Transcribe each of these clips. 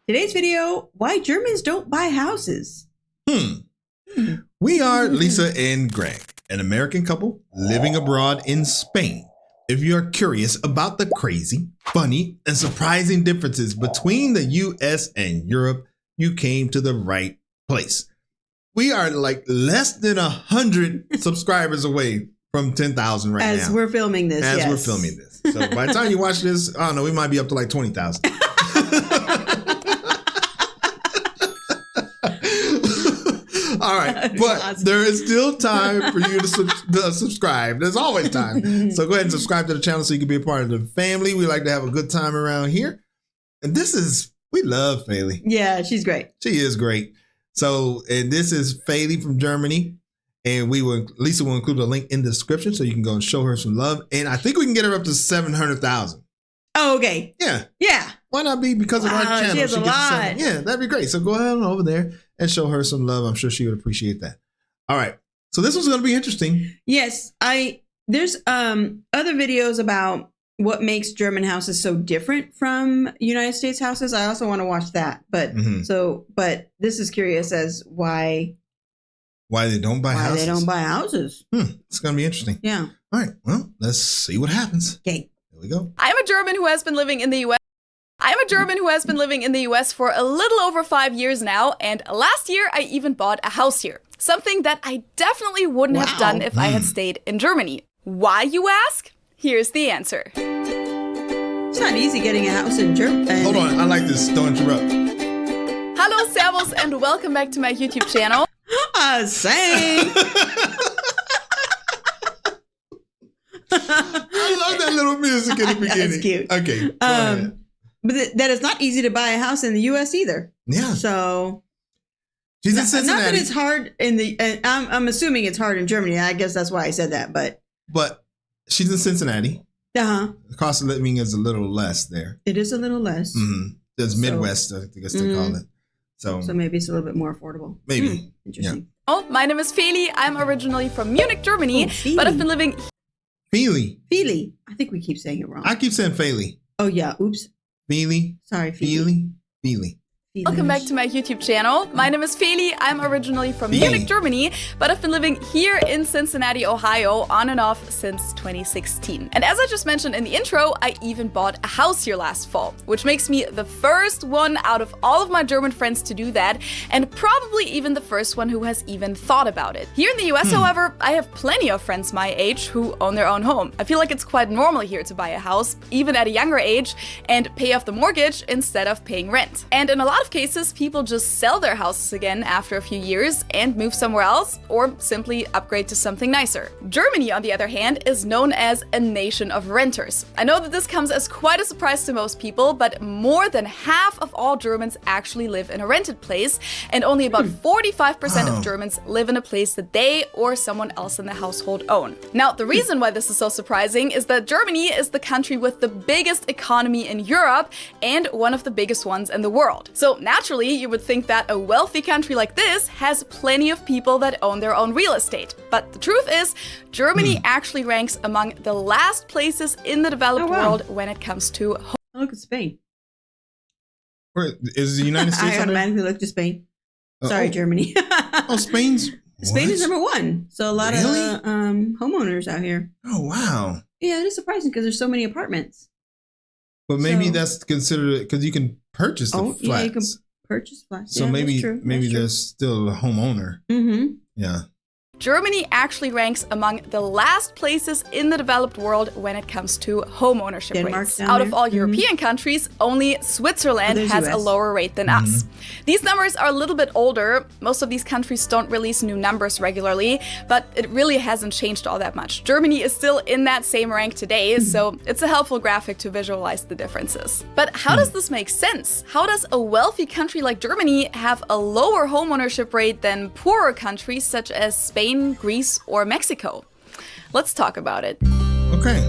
Today's video, why Germans don't buy houses. We are Lisa and Greg, an American couple living abroad in Spain. If you're curious about the crazy, funny, and surprising differences between the US and Europe, you came to the right place. We are like less than 100 subscribers away from 10,000 right now. As we're filming this, As we're filming this. So by the time you watch this, I don't know, we might be up to like 20,000. All right, but awesome. There is still time for you to subscribe. There's always time. So go ahead and subscribe to the channel so you can be a part of the family. We like to have a good time around here. And we love Feli. Yeah, she's great. She is great. So, and this is Feli from Germany. And Lisa will include a link in the description so you can go and show her some love. And I think we can get her up to 700,000. Oh, okay. Yeah. Yeah. Why not be because of our channel? She has a lot. Yeah, that'd be great. So go ahead on over there and show her some love. I'm sure she would appreciate that. All right. So this was going to be interesting. Yes. There's other videos about what makes German houses so different from United States houses. I also want to watch that. But but this is curious as why they don't buy houses. Why they don't buy houses. It's going to be interesting. Yeah. All right. Well, let's see what happens. Okay. Here we go. I'm a German who has been living in the US for a little over 5 years now, and last year I even bought a house here. Something that I definitely wouldn't have done if I had stayed in Germany. Why, you ask? Here's the answer. It's not easy getting a house in Germany. Hold on, I like this. Don't interrupt. Hello, servus, and welcome back to my YouTube channel. Same. I love that little music in the beginning. That's cute. Okay. But that it's not easy to buy a house in the U.S. either. Yeah. So she's in Cincinnati. Not that it's hard I'm assuming it's hard in Germany. I guess that's why I said that. But she's in Cincinnati. The cost of living is a little less there. It is a little less. There's Midwest, I guess they call it. So maybe it's a little bit more affordable. Maybe. Interesting. Yeah. Oh, my name is Feli. I'm originally from Munich, Germany, but I've been living... Feli. Feli. I think we keep saying it wrong. I keep saying Feli. Oh, yeah. Oops. Feli. Sorry, Feli. Feli. Welcome back to my YouTube channel. My name is Feli. I'm originally from Munich, Germany, but I've been living here in Cincinnati, Ohio, on and off since 2016. And as I just mentioned in the intro, I even bought a house here last fall, which makes me the first one out of all of my German friends to do that, and probably even the first one who has even thought about it. Here in the US, however, I have plenty of friends my age who own their own home. I feel like it's quite normal here to buy a house, even at a younger age, and pay off the mortgage instead of paying rent. And in a lot of cases, people just sell their houses again after a few years and move somewhere else, or simply upgrade to something nicer. Germany, on the other hand, is known as a nation of renters. I know that this comes as quite a surprise to most people, but more than half of all Germans actually live in a rented place, and only about 45% of Germans live in a place that they or someone else in the household own. Now, the reason why this is so surprising is that Germany is the country with the biggest economy in Europe and one of the biggest ones in the world. So naturally, you would think that a wealthy country like this has plenty of people that own their own real estate. But the truth is, Germany actually ranks among the last places in the developed world when it comes to home. Look at Spain. Where is the United States? I automatically looked to Spain. Sorry, Germany. Spain is number one. So a lot of homeowners out here. Oh, wow. Yeah, it is surprising because there's so many apartments. But maybe that's considered because you can purchase the flats. Yeah, you can purchase flats. So yeah, maybe that's there's still a homeowner. Yeah. Germany actually ranks among the last places in the developed world when it comes to home ownership rates. Out of all European countries, only Switzerland has a lower rate than us. These numbers are a little bit older. Most of these countries don't release new numbers regularly, but it really hasn't changed all that much. Germany is still in that same rank today, so it's a helpful graphic to visualize the differences. But how does this make sense? How does a wealthy country like Germany have a lower home ownership rate than poorer countries such as Spain, Greece, or Mexico? Let's talk about it. Okay.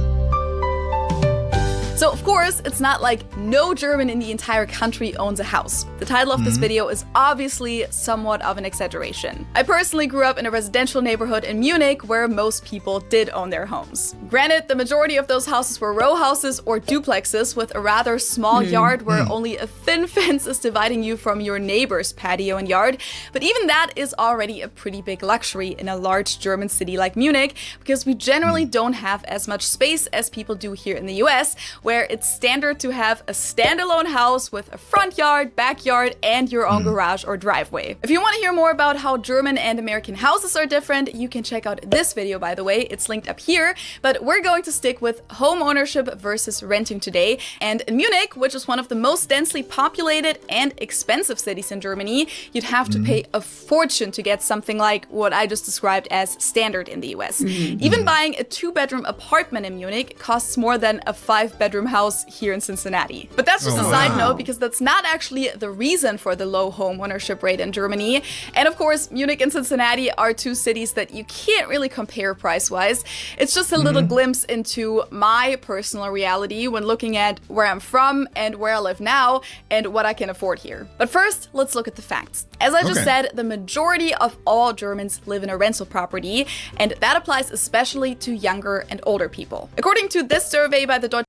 So of course, it's not like no German in the entire country owns a house. The title of this video is obviously somewhat of an exaggeration. I personally grew up in a residential neighborhood in Munich where most people did own their homes. Granted, the majority of those houses were row houses or duplexes with a rather small yard where only a thin fence is dividing you from your neighbor's patio and yard. But even that is already a pretty big luxury in a large German city like Munich, because we generally don't have as much space as people do here in the US, where it's standard to have a standalone house with a front yard, backyard, and your own garage or driveway. If you want to hear more about how German and American houses are different, you can check out this video, by the way. It's linked up here. But we're going to stick with home ownership versus renting today. And in Munich, which is one of the most densely populated and expensive cities in Germany, you'd have to pay a fortune to get something like what I just described as standard in the US. Even buying a 2-bedroom apartment in Munich costs more than a 5-bedroom house here in Cincinnati. But that's just a side note, because that's not actually the reason for the low home ownership rate in Germany. And of course, Munich and Cincinnati are two cities that you can't really compare price-wise. It's just a little glimpse into my personal reality when looking at where I'm from and where I live now and what I can afford here. But first, let's look at the facts. As I just said, the majority of all Germans live in a rental property, and that applies especially to younger and older people. According to this survey by the Deutsche...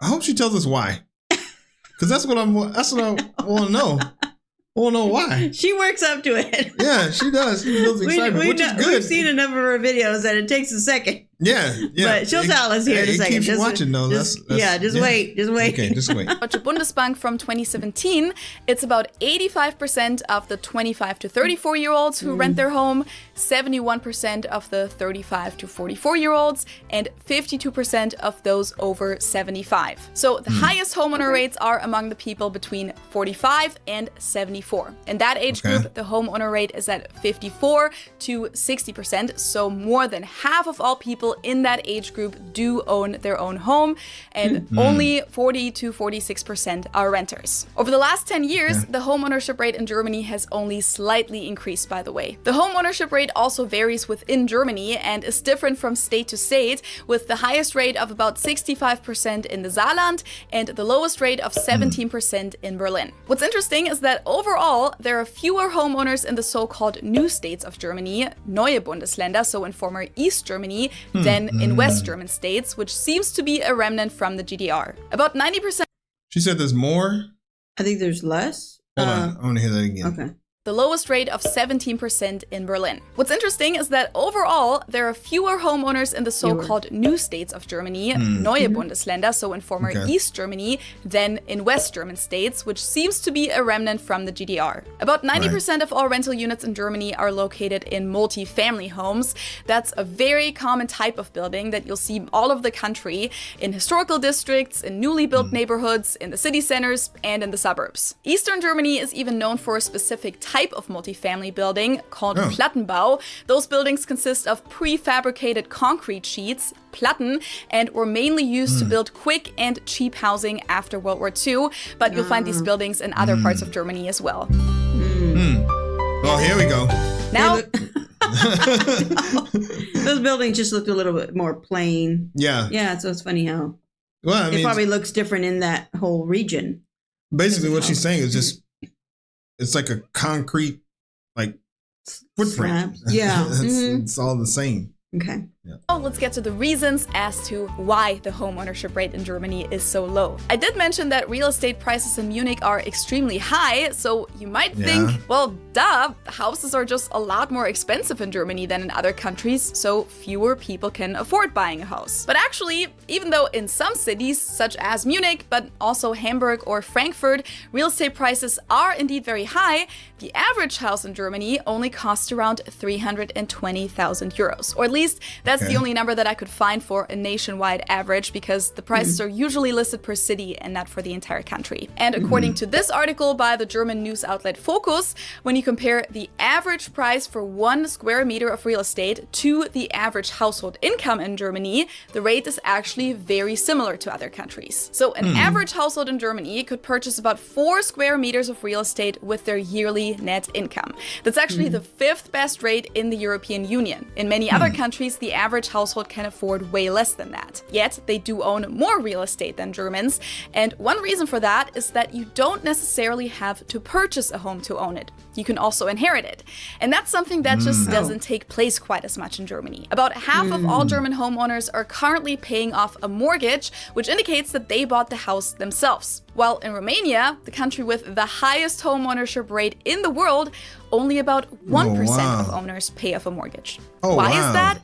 I hope she tells us why. Because that's what I want to know. I want to know why. She works up to it. Yeah, she does. She feels excitement, which is good. We've seen a number of her videos that it takes a second. Yeah. But she'll tell us here in a second. Keep watching, though. Just wait. Okay, just wait. Deutsche Bundesbank from 2017, it's about 85% of the 25 to 34-year-olds who rent their home, 71% of the 35 to 44-year-olds, and 52% of those over 75. So the highest homeowner rates are among the people between 45 and 74. In that age group, the homeowner rate is at 54 to 60%, so more than half of all people in that age group do own their own home, and only 40 to 46% are renters. Over the last 10 years, the homeownership rate in Germany has only slightly increased, by the way. The homeownership rate also varies within Germany and is different from state to state, with the highest rate of about 65% in the Saarland and the lowest rate of 17% in Berlin. What's interesting is that overall, there are fewer homeowners in the so-called new states of Germany, Neue Bundesländer, so in former East Germany, than in West German states, which seems to be a remnant from the GDR. About 90%. She said there's more? I think there's less. Hold on. I want to hear that again. Okay. The lowest rate of 17% in Berlin. What's interesting is that overall, there are fewer homeowners in the so-called new states of Germany, Neue Bundesländer, so in former East Germany, than in West German states, which seems to be a remnant from the GDR. About 90% of all rental units in Germany are located in multi-family homes. That's a very common type of building that you'll see all over the country, in historical districts, in newly built neighborhoods, in the city centers, and in the suburbs. Eastern Germany is even known for a specific type of multifamily building called Plattenbau. Those buildings consist of prefabricated concrete sheets, Platten, and were mainly used to build quick and cheap housing after World War II, but you'll find these buildings in other parts of Germany as well. Well, here we go. Now, those buildings just looked a little bit more plain. Yeah, so it's funny how it probably looks different in that whole region. Basically, what she's saying is just, it's like a concrete, like, footprint. Yeah. It's all the same. Okay. Oh, let's get to the reasons as to why the home ownership rate in Germany is so low. I did mention that real estate prices in Munich are extremely high, so you might think, well, duh, houses are just a lot more expensive in Germany than in other countries, so fewer people can afford buying a house. But actually, even though in some cities, such as Munich, but also Hamburg or Frankfurt, real estate prices are indeed very high, the average house in Germany only costs around 320,000 euros, or at least that's the only number that I could find for a nationwide average, because the prices are usually listed per city and not for the entire country. And according to this article by the German news outlet Focus, when you compare the average price for 1 square meter of real estate to the average household income in Germany, the rate is actually very similar to other countries. So an average household in Germany could purchase about 4 square meters of real estate with their yearly net income. That's actually the 5th best rate in the European Union. In many other countries, the average household can afford way less than that. Yet, they do own more real estate than Germans, and one reason for that is that you don't necessarily have to purchase a home to own it. You can also inherit it. And that's something that just doesn't take place quite as much in Germany. About half of all German homeowners are currently paying off a mortgage, which indicates that they bought the house themselves. While in Romania, the country with the highest homeownership rate in the world, only about 1% of owners pay off a mortgage. Why is that?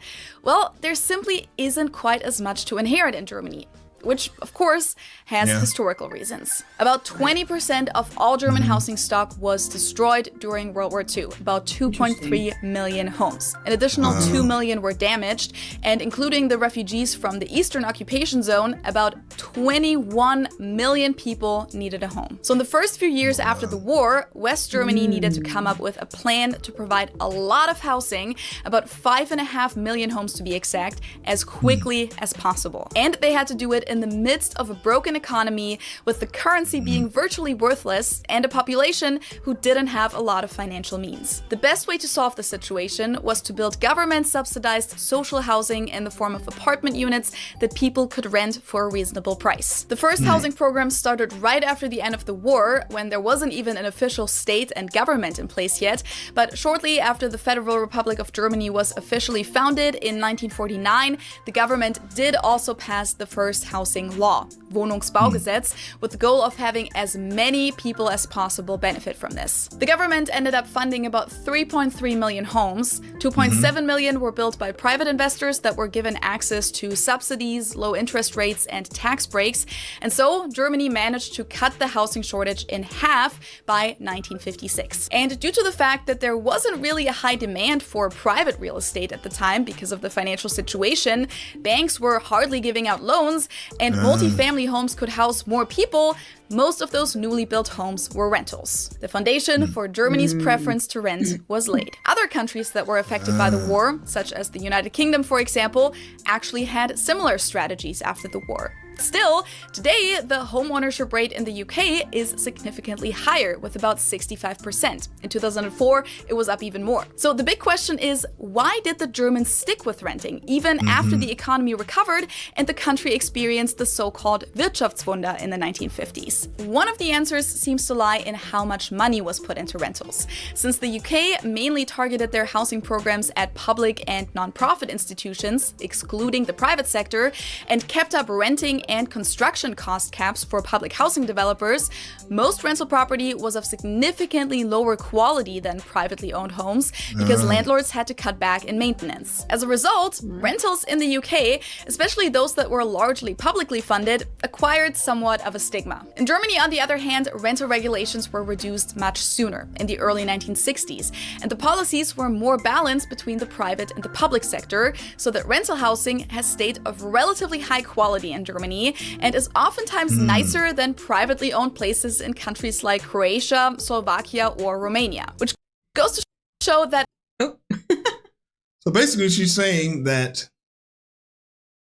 Well, there simply isn't quite as much to inherit in Germany, which, of course, has historical reasons. About 20% of all German housing stock was destroyed during World War II, about 2.3 million homes. An additional 2 million were damaged, and including the refugees from the Eastern occupation zone, about 21 million people needed a home. So in the first few years after the war, West Germany needed to come up with a plan to provide a lot of housing, about 5.5 million homes to be exact, as quickly as possible. And they had to do it in the midst of a broken economy, with the currency being virtually worthless and a population who didn't have a lot of financial means. The best way to solve the situation was to build government-subsidized social housing in the form of apartment units that people could rent for a reasonable price. The first housing program started right after the end of the war, when there wasn't even an official state and government in place yet, but shortly after the Federal Republic of Germany was officially founded in 1949, the government did also pass the first housing law, Wohnungsbaugesetz, with the goal of having as many people as possible benefit from this. The government ended up funding about 3.3 million homes. 2.7 million were built by private investors that were given access to subsidies, low interest rates, and tax breaks. And so Germany managed to cut the housing shortage in half by 1956. And due to the fact that there wasn't really a high demand for private real estate at the time because of the financial situation, banks were hardly giving out loans, and multifamily homes could house more people. Most of those newly built homes were rentals. The foundation for Germany's preference to rent was laid. Other countries that were affected by the war, such as the United Kingdom, for example, actually had similar strategies after the war. Still, today, the homeownership rate in the UK is significantly higher, with about 65%. In 2004, it was up even more. So the big question is, why did the Germans stick with renting, even after the economy recovered and the country experienced the so-called Wirtschaftswunder in the 1950s? One of the answers seems to lie in how much money was put into rentals. Since the UK mainly targeted their housing programs at public and non-profit institutions, excluding the private sector, and kept up renting and construction cost caps for public housing developers, most rental property was of significantly lower quality than privately owned homes because landlords had to cut back in maintenance. As a result, rentals in the UK, especially those that were largely publicly funded, acquired somewhat of a stigma. In Germany, on the other hand, rental regulations were reduced much sooner, in the early 1960s, and the policies were more balanced between the private and the public sector, so that rental housing has stayed of relatively high quality in Germany and is oftentimes nicer than privately owned places in countries like Croatia, Slovakia, or Romania, which goes to show that. So basically, she's saying that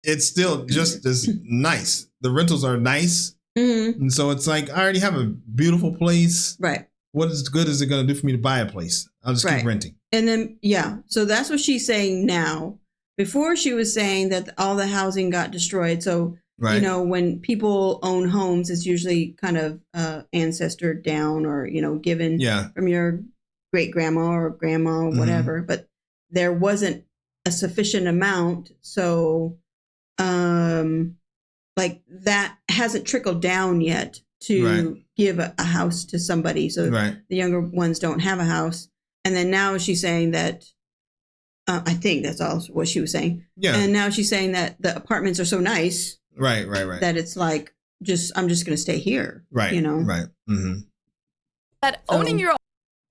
it's still just as nice. The rentals are nice. And so it's like, I already have a beautiful place. Right. What is good is it going to do for me to buy a place? I'll just keep renting. And then, so that's what she's saying now. Before, she was saying that all the housing got destroyed. So, you know, when people own homes, it's usually kind of ancestor down or, you know, given from your great grandma or grandma or whatever. But there wasn't a sufficient amount. So, like that hasn't trickled down yet to give a house to somebody. So the younger ones don't have a house. And then now she's saying that, I think that's all what she was saying. Yeah. And now she's saying that the apartments are so nice. Right. That it's like, I'm just going to stay here. Right. You know? Right. That owning your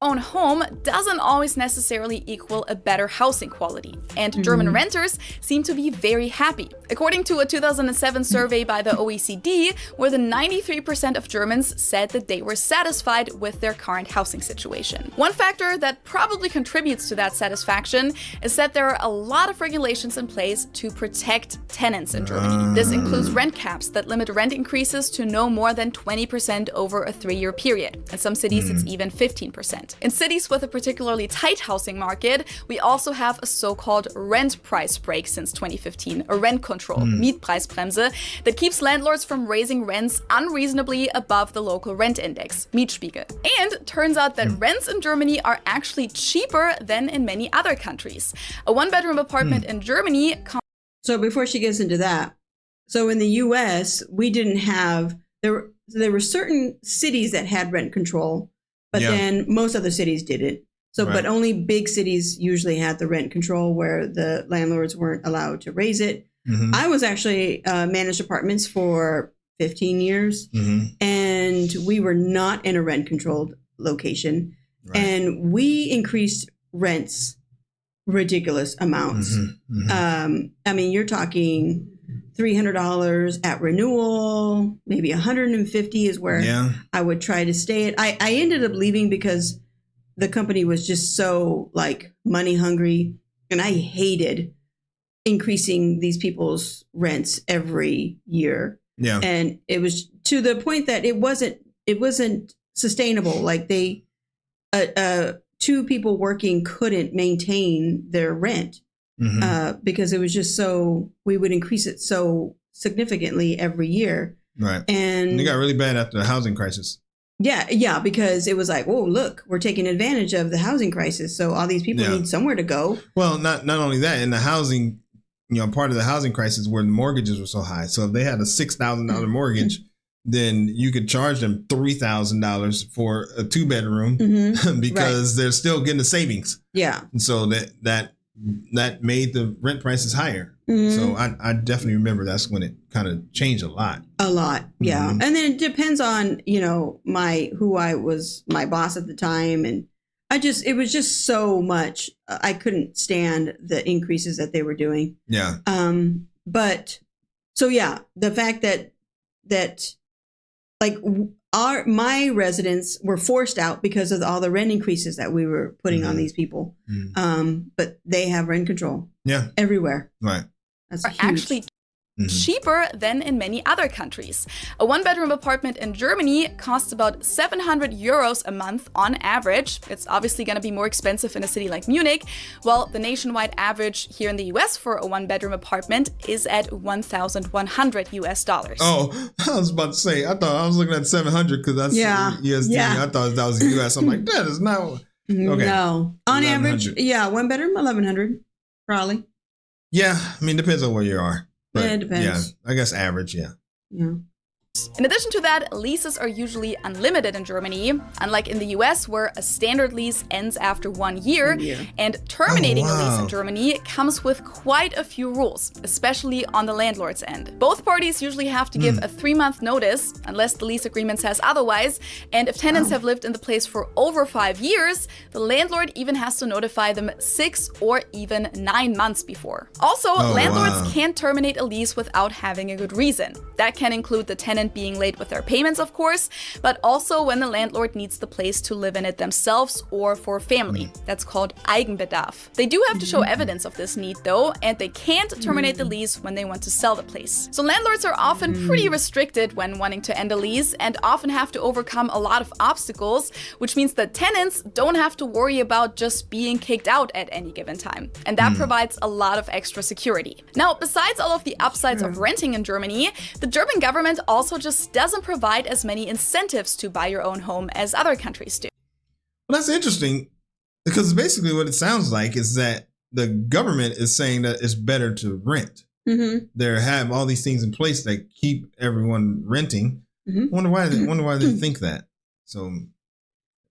own home doesn't always necessarily equal a better housing quality, and German renters seem to be very happy. According to a 2007 survey by the OECD, more than 93% of Germans said that they were satisfied with their current housing situation. One factor that probably contributes to that satisfaction is that there are a lot of regulations in place to protect tenants in Germany. This includes rent caps that limit rent increases to no more than 20% over a 3-year period. In some cities, it's even 15%. rent. In cities with a particularly tight housing market, we also have a so-called rent price break since 2015, a rent control, Mietpreisbremse, that keeps landlords from raising rents unreasonably above the local rent index, Mietspiegel. And turns out that rents in Germany are actually cheaper than in many other countries. A one-bedroom apartment in Germany. So before she gets into that, so in the U.S., we didn't have, there were certain cities that had rent control, but then most other cities didn't. So, but only big cities usually had the rent control where the landlords weren't allowed to raise it. I was actually managed apartments for 15 years, and we were not in a rent controlled location. And we increased rents ridiculous amounts. I mean, you're talking $300 at renewal, maybe $150 is where I would try to stay at. I ended up leaving because the company was just so like money hungry, and I hated increasing these people's rents every year. And it was to the point that it wasn't sustainable. Like they, two people working couldn't maintain their rent because it was just so, we would increase it so significantly every year. And it got really bad after the housing crisis. Yeah, because it was like, whoa, look, we're taking advantage of the housing crisis. So all these people need somewhere to go. Well, not only that, in the housing, part of the housing crisis where the mortgages were so high. So if they had a $6,000 mortgage, then you could charge them $3,000 for a 2-bedroom because they're still getting the savings. And so that made the rent prices higher. So I definitely remember that's when it kind of changed a lot. And then it depends on, who I was, my boss at the time. And it was just so much. I couldn't stand the increases that they were doing. But so, the fact that like my residents were forced out because of all the rent increases that we were putting on these people. But they have rent control everywhere. That's huge. Actually cheaper than in many other countries. A one-bedroom apartment in Germany costs about 700 euros a month on average. It's obviously going to be more expensive in a city like Munich, while the nationwide average here in the US for a one-bedroom apartment is at 1,100 US dollars. Oh, I was about to say, I thought I was looking at 700 because that's USD. I thought that was US. I'm like, that is not. Okay. No. On average, one bedroom, 1,100 probably. Yeah, I mean, depends on where you are. But, it depends. I guess average, yeah. In addition to that, leases are usually unlimited in Germany, unlike in the US where a standard lease ends after 1 year, and terminating a lease in Germany comes with quite a few rules, especially on the landlord's end. Both parties usually have to give a 3-month notice, unless the lease agreement says otherwise, and if tenants have lived in the place for over 5 years, the landlord even has to notify them 6 or even 9 months before. Also, landlords can't terminate a lease without having a good reason. That can include the tenant being late with their payments, of course, but also when the landlord needs the place to live in it themselves or for family. That's called Eigenbedarf. They do have to show evidence of this need though, and they can't terminate the lease when they want to sell the place. So landlords are often pretty restricted when wanting to end a lease and often have to overcome a lot of obstacles, which means that tenants don't have to worry about just being kicked out at any given time. And that provides a lot of extra security. Now, besides all of the upsides of renting in Germany, the German government also just doesn't provide as many incentives to buy your own home as other countries do. Well, that's interesting because basically what it sounds like is that the government is saying that it's better to rent. They have all these things in place that keep everyone renting. Wonder why they think that. So,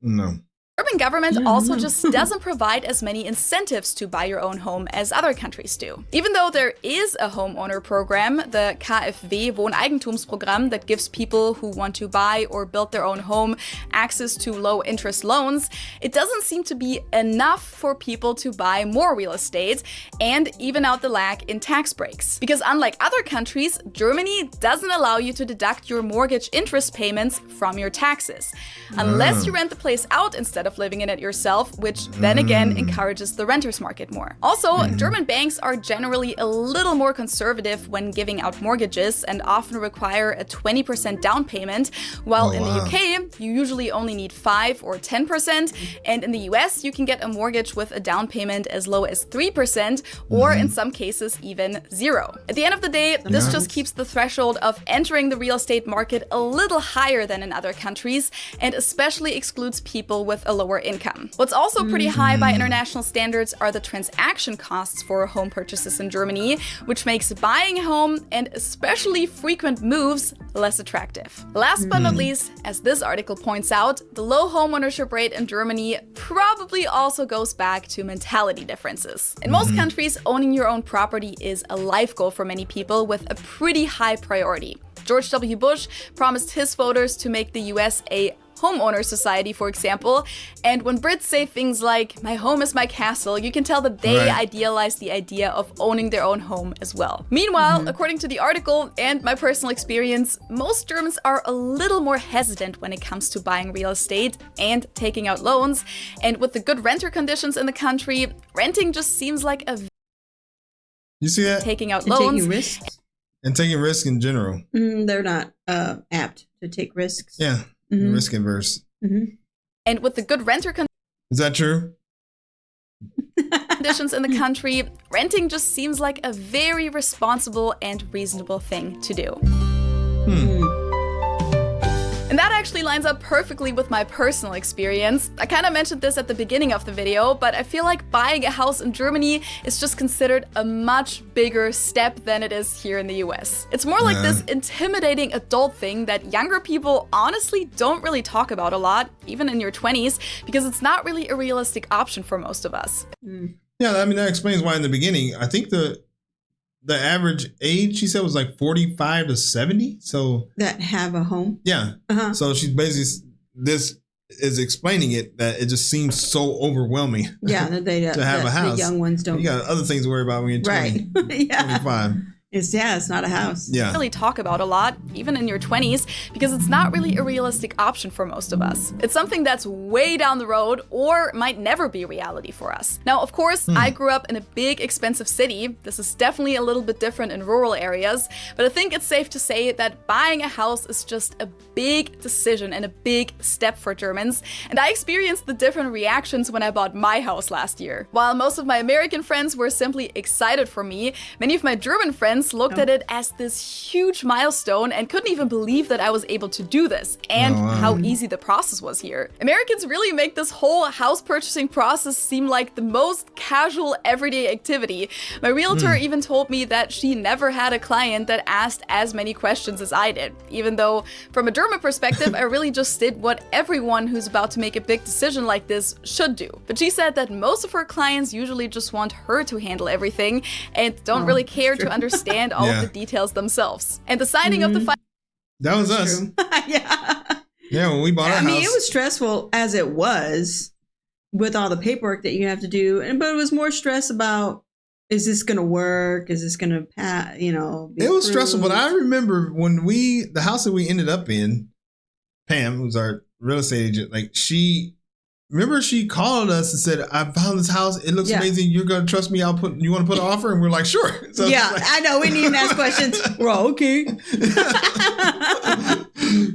no. German government also just doesn't provide as many incentives to buy your own home as other countries do. Even though there is a homeowner program, the KfW Wohneigentumsprogramm, that gives people who want to buy or build their own home access to low interest loans, it doesn't seem to be enough for people to buy more real estate and even out the lag in tax breaks. Because unlike other countries, Germany doesn't allow you to deduct your mortgage interest payments from your taxes. Unless you rent the place out instead of of living in it yourself, which then again encourages the renters market more. Also, German banks are generally a little more conservative when giving out mortgages and often require a 20% down payment, while in the UK, you usually only need 5 or 10%, and in the US, you can get a mortgage with a down payment as low as 3%, or in some cases, even 0. At the end of the day, this just keeps the threshold of entering the real estate market a little higher than in other countries, and especially excludes people with a lower income. What's also pretty high by international standards are the transaction costs for home purchases in Germany, which makes buying a home and especially frequent moves less attractive. Last but not least, as this article points out, the low homeownership rate in Germany probably also goes back to mentality differences. In most countries, owning your own property is a life goal for many people with a pretty high priority. George W. Bush promised his voters to make the US a homeowner society, for example. And when Brits say things like, "My home is my castle," you can tell that they idealize the idea of owning their own home as well. Meanwhile, according to the article and my personal experience, most Germans are a little more hesitant when it comes to buying real estate and taking out loans. And with the good renter conditions in the country, renting just seems like a You see that? taking out loans. Taking risks. And taking risk in general. They're not apt to take risks. Yeah. Risk averse. And with the good renter Is that true? conditions in the country, renting just seems like a very responsible and reasonable thing to do. And that actually lines up perfectly with my personal experience. I kind of mentioned this at the beginning of the video, but I feel like buying a house in Germany is just considered a much bigger step than it is here in the US. It's more like this intimidating adult thing that younger people honestly don't really talk about a lot, even in your 20s, because it's not really a realistic option for most of us. Yeah, I mean, that explains why in the beginning, I think the average age, she said, was like 45 to 70. So That have a home. yeah. So she's basically, this is explaining it, that it just seems so overwhelming. Yeah, that they to have a house. The young ones don't. You got other things to worry about when you're 20, 25. It's not a house. Yeah. Really talk about a lot, even in your 20s, because it's not really a realistic option for most of us. It's something that's way down the road or might never be reality for us. Now, of course, I grew up in a big, expensive city. This is definitely a little bit different in rural areas, but I think it's safe to say that buying a house is just a big decision and a big step for Germans. And I experienced the different reactions when I bought my house last year. While most of my American friends were simply excited for me, many of my German friends looked at it as this huge milestone and couldn't even believe that I was able to do this and how easy the process was here. Americans really make this whole house purchasing process seem like the most casual everyday activity. My realtor even told me that she never had a client that asked as many questions as I did, even though from a German perspective, I really just did what everyone who's about to make a big decision like this should do. But she said that most of her clients usually just want her to handle everything and don't really care to understand all of the details themselves. And the signing of the That was us. Yeah, when we bought our house. I mean, it was stressful as it was with all the paperwork that you have to do, but it was more stress about, is this going to work? Is this going to pass? You know, it was stressful, but I remember when the house that we ended up in, Pam, who's our real estate agent, like she called us and said, "I found this house. It looks amazing. You're gonna trust me? You want to put an offer?" And we're like, "Sure." So yeah, I know. We need to ask questions. We're all okay.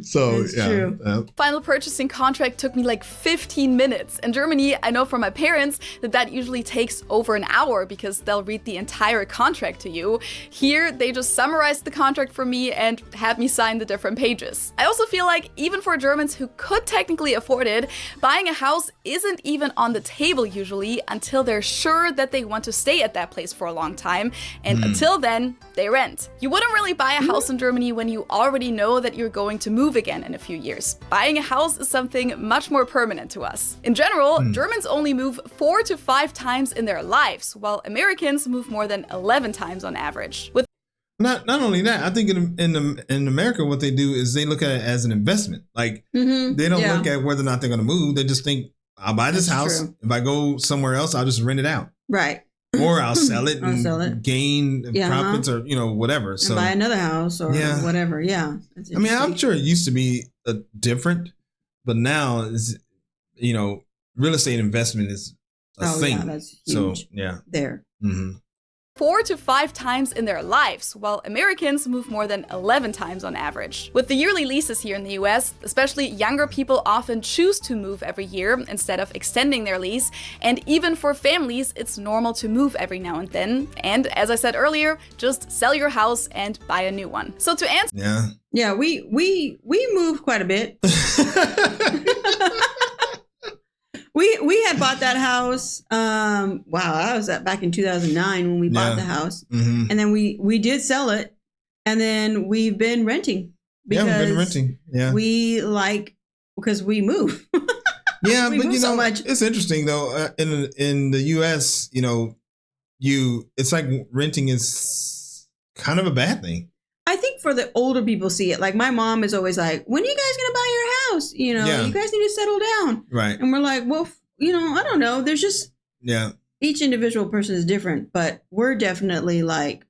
So it's true. Final purchasing contract took me like 15 minutes. In Germany, I know from my parents that usually takes over an hour because they'll read the entire contract to you. Here, they just summarized the contract for me and had me sign the different pages. I also feel like even for Germans who could technically afford it, buying a house isn't even on the table usually until they're sure that they want to stay at that place for a long time. And until then, they rent. You wouldn't really buy a house in Germany when you already know that you're going to move again in a few years. Buying a house is something much more permanent to us. In general, Germans only move 4 to 5 times in their lives, while Americans move more than 11 times on average. With Not only that, I think in America, what they do is they look at it as an investment. Like they don't look at whether or not they're going to move. They just think, I'll buy this house. True. If I go somewhere else, I'll just rent it out. Right. Or I'll sell it and gain profits or, whatever. So and buy another house or whatever. Yeah. I mean, I'm sure it used to be different, but now, real estate investment is a thing. Yeah, that's huge. So yeah, there. Mm-hmm. 4 to 5 times in their lives, while Americans move more than 11 times on average. With the yearly leases here in the US, especially younger people often choose to move every year instead of extending their lease, and even for families, it's normal to move every now and then. And as I said earlier, just sell your house and buy a new one. So to answer, yeah, we move quite a bit. We had bought that house. Wow, I was back in 2009 when we bought the house, and then we did sell it, and then we've been renting because we've been renting. Yeah, because we move. Yeah, we but move so much. It's interesting though. In the U.S., it's like renting is kind of a bad thing. I think for the older people see it. Like my mom is always like, when are you guys going to buy your house? You guys need to settle down. Right. And we're like, well, I don't know. There's just, each individual person is different, but we're definitely like,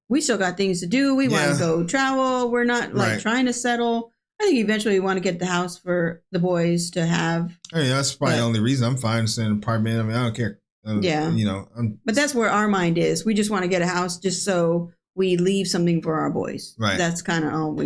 we still got things to do. We want to go travel. We're not like trying to settle. I think eventually we want to get the house for the boys to have. I mean, that's probably the only reason I'm fine to stay in an apartment. I mean, I don't care. But that's where our mind is. We just want to get a house just so we leave something for our boys. Right. That's kind of all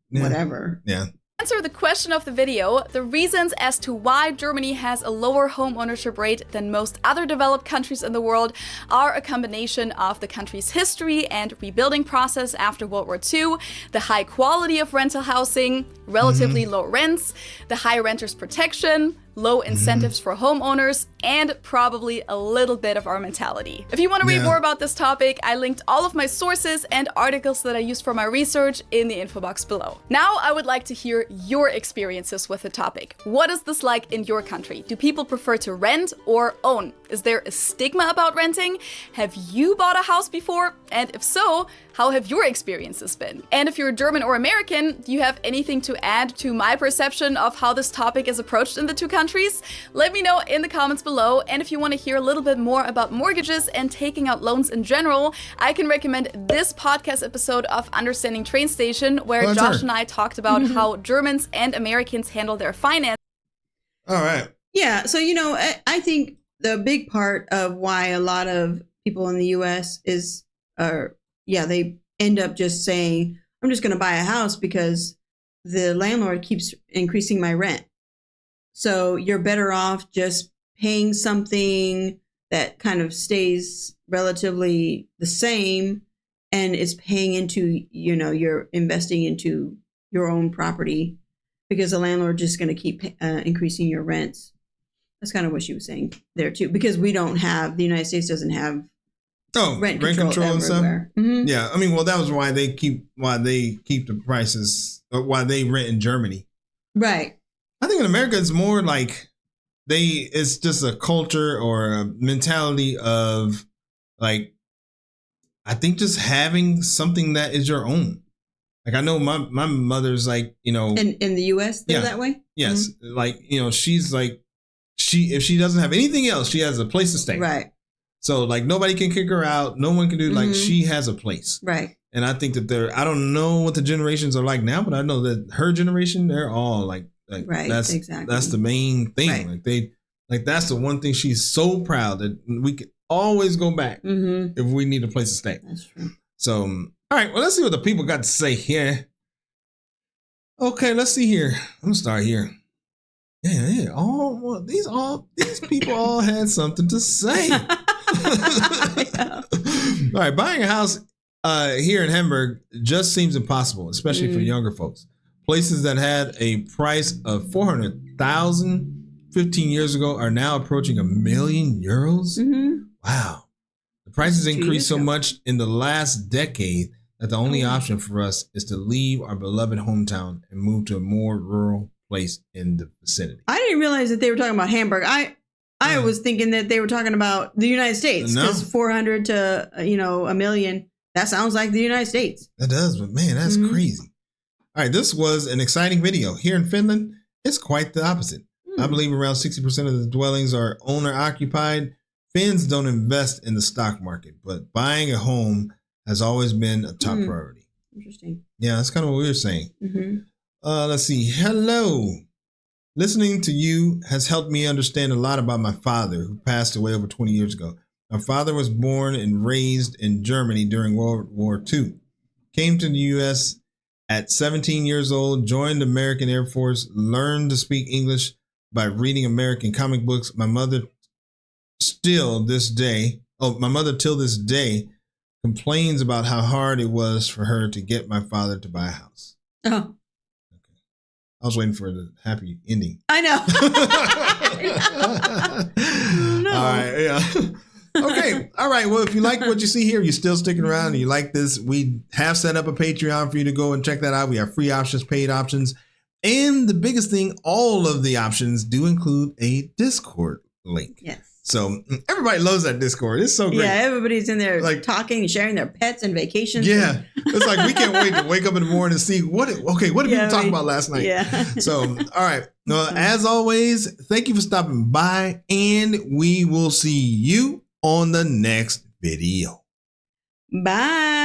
whatever. Yeah. Answer the question of the video, the reasons as to why Germany has a lower home ownership rate than most other developed countries in the world are a combination of the country's history and rebuilding process after World War II, the high quality of rental housing, relatively low rents, the high renters protection, low incentives for homeowners, and probably a little bit of our mentality. If you want to read more about this topic, I linked all of my sources and articles that I used for my research in the info box below. Now I would like to hear your experiences with the topic. What is this like in your country? Do people prefer to rent or own? Is there a stigma about renting? Have you bought a house before? And if so, how have your experiences been? And if you're German or American, do you have anything to add to my perception of how this topic is approached in the two countries? Let me know in the comments below. And if you want to hear a little bit more about mortgages and taking out loans in general, I can recommend this podcast episode of Understanding Train Station, where Josh and I talked about how Germans and Americans handle their finance. All right. Yeah. So, I think the big part of why a lot of people in the US they end up just saying, I'm just going to buy a house because the landlord keeps increasing my rent. So you're better off just paying something that kind of stays relatively the same and is paying into, you're investing into your own property because the landlord just going to keep increasing your rents. That's kind of what she was saying there too, because the United States doesn't have rent control and stuff. Mm-hmm. Yeah, I mean, well, that was why they keep the prices, why they rent in Germany. Right. I think in America it's more like it's just a culture or a mentality of like, I think just having something that is your own. Like I know my mother's like, in the US they're that way. Yes, like she's like if she doesn't have anything else, she has a place to stay. Right. So like nobody can kick her out. No one can do like she has a place. Right. And I think that I don't know what the generations are like now, but I know that her generation, they're all like right. That's the main thing. Right. Like that's the one thing she's so proud that we could always go back if we need a place to stay. That's true. So all right, well, let's see what the people got to say here. Okay, let's see here. I'm gonna start here. Yeah. These people all had something to say. All right, buying a house here in Hamburg just seems impossible, especially for younger folks. Places that had a price of 400,000 15 years ago are now approaching €1 million. Wow. The prices increased so much in the last decade that the only option for us is to leave our beloved hometown and move to a more rural place in the vicinity. I didn't realize that they were talking about Hamburg. I was thinking that they were talking about the United States because 400 to $1 million. That sounds like the United States. That does, but man, that's crazy. All right, this was an exciting video. Here in Finland, it's quite the opposite. I believe around 60% of the dwellings are owner occupied. Finns don't invest in the stock market, but buying a home has always been a top priority. Interesting. Yeah, that's kind of what we were saying. Let's see. Hello. Listening to you has helped me understand a lot about my father, who passed away over 20 years ago. My father was born and raised in Germany during World War II. Came to the U.S. at 17 years old, joined the American Air Force, learned to speak English by reading American comic books. My mother till this day complains about how hard it was for her to get my father to buy a house. Oh. I was waiting for the happy ending. I know. No. All right. Yeah. Okay. All right. Well, if you like what you see here, you're still sticking around and you like this, we have set up a Patreon for you to go and check that out. We have free options, paid options. And the biggest thing, all of the options do include a Discord link. Yes. So everybody loves that Discord. It's so great. Yeah, everybody's in there like talking and sharing their pets and vacations. Yeah. It's like we can't wait to wake up in the morning and see what did people talk about last night? Yeah. So, all right. Well, as always, thank you for stopping by, and we will see you on the next video. Bye.